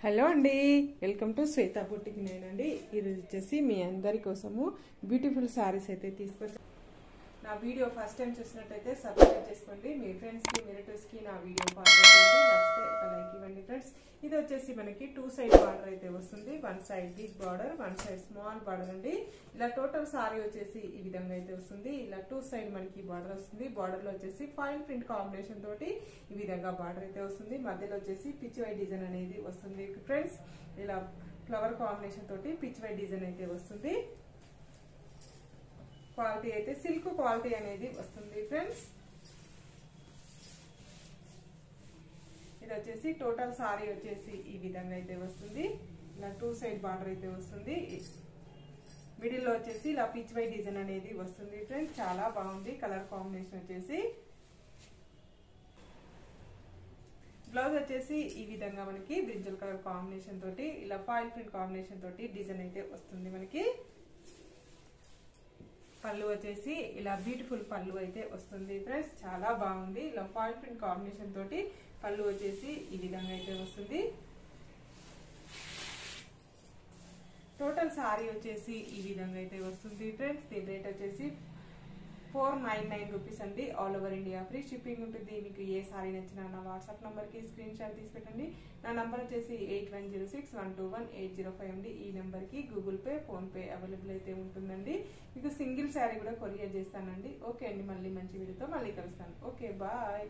Hello అండి, welcome to Shweta boutique. నేనండి ఈరోజు వచ్చేసి మీ అందరి కోసము బ్యూటిఫుల్ సారీస్ అయితే తీసుకొచ్చాను. నా వీడియో ఫస్ట్ టైం చూసినట్టయితే సబ్స్క్రైబ్ చేసుకోండి. మీ ఫ్రెండ్స్కి రిలేటివ్స్కి నా వీడియో ఫార్వర్డ్ చేయండి. నచ్చితే ఒక లైక్ ఇవ్వండి ఫ్రెండ్స్. ఇది వచ్చేసి మనకి 2 సైడ్ బార్డర్ అయితే వస్తుంది. 1 side big border, 1 side small border అండి. ఇలా టోటల్ సారీ వచ్చేసి ఈ విధంగా అయితే వస్తుంది. ఇలా 2 సైడ్ మనకి బార్డర్ వస్తుంది. బార్డర్ లో వచ్చేసి ఫైన్ ప్రింట్ కాంబినేషన్ తోటి ఈ విధంగా బార్డర్ అయితే వస్తుంది. మధ్యలో వచ్చేసి పిచ్ వై డిజైన్ అనేది వస్తుంది ఫ్రెండ్స్. ఇలా ఫ్లవర్ కాంబినేషన్ తోటి పిచ్ వై డిజైన్ అయితే వస్తుంది. క్వాలిటీ అయితే సిల్క్ క్వాలిటీ అనేది వస్తుంది ఫ్రెండ్స్. ఇది వచ్చేసి టోటల్ సారీ వచ్చేసి ఈ విధంగా అయితే వస్తుంది. ఇలా 2 సైడ్ బార్డర్ అయితే వస్తుంది. మిడిల్ లో వచ్చేసి ఇలా పిచ్ వై డిజైన్ అనేది వస్తుంది ఫ్రెండ్స్. చాలా బాగుంది కలర్ కాంబినేషన్ వచ్చేసి. బ్లౌజ్ వచ్చేసి ఈ విధంగా మనకి బ్రింజల్ కలర్ కాంబినేషన్ తోటి ఇలా ఫాయిల్ ప్రింట్ కాంబినేషన్ తోటి డిజైన్ అయితే వస్తుంది మనకి. పళ్ళు వచ్చేసి ఇలా బ్యూటిఫుల్ పళ్ళు అయితే వస్తుంది ఫ్రెండ్స్. చాలా బాగుంది. ఇలా ఫాయిల్ ప్రింట్ కాంబినేషన్ తోటి పళ్ళు వచ్చేసి ఈ విధంగా అయితే వస్తుంది. టోటల్ సారీ వచ్చేసి ఈ విధంగా అయితే వస్తుంది ఫ్రెండ్స్. దీని రేట్ వచ్చేసి 499 రూపీస్ అండి. All over India free shipping ఉంటుంది. మీకు ఏ సారీ నచ్చినా నా వాట్సాప్ నంబర్ కి స్క్రీన్ షాట్ తీసి పెట్టండి. నా నంబర్ వచ్చేసి 8106121805 అండి. ఈ నెంబర్ కి Google pay, phone pay available అయితే ఉంటుందండి. మీకు సింగిల్ శారీ కూడా కొరియర్ చేస్తానండి. ఓకే అండి, మళ్ళీ మంచి వీడియోతో మళ్ళీ కలుస్తాను. Okay, bye.